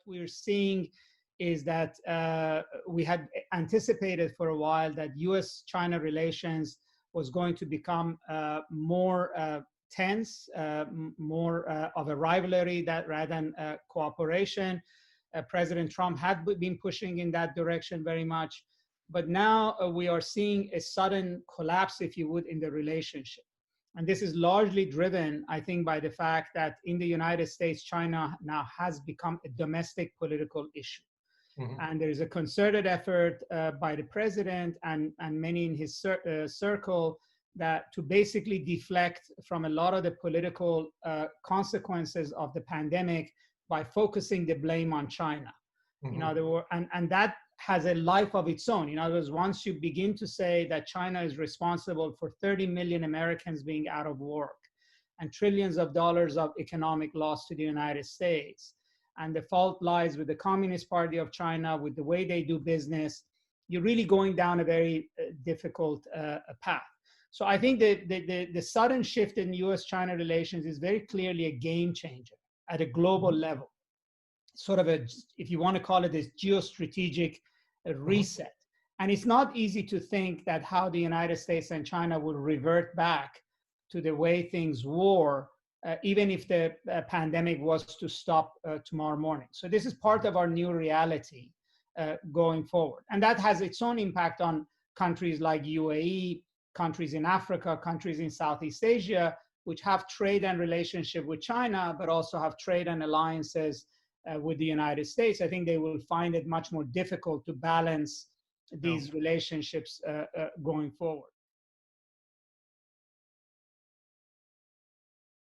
we're seeing is that we had anticipated for a while that US-China relations was going to become more tense, more of a rivalry that rather than cooperation. President Trump had been pushing in that direction very much, but now we are seeing a sudden collapse, if you would, in the relationship. And this is largely driven, I think, by the fact that in the United States, China now has become a domestic political issue. Mm-hmm. And there is a concerted effort by the president and many in his circle that to basically deflect from a lot of the political consequences of the pandemic by focusing the blame on China. Mm-hmm. In other words, and that has a life of its own. In other words, once you begin to say that China is responsible for 30 million Americans being out of work and trillions of dollars of economic loss to the United States, and the fault lies with the Communist Party of China, with the way they do business, you're really going down a very difficult path. So I think the sudden shift in US-China relations is very clearly a game changer at a global level. Sort of a, if you want to call it, this geostrategic reset. And it's not easy to think that how the United States and China will revert back to the way things were, even if the pandemic was to stop tomorrow morning. So this is part of our new reality going forward. And that has its own impact on countries like UAE, countries in Africa, countries in Southeast Asia, which have trade and relationship with China, but also have trade and alliances with the United States. I think they will find it much more difficult to balance these relationships going forward.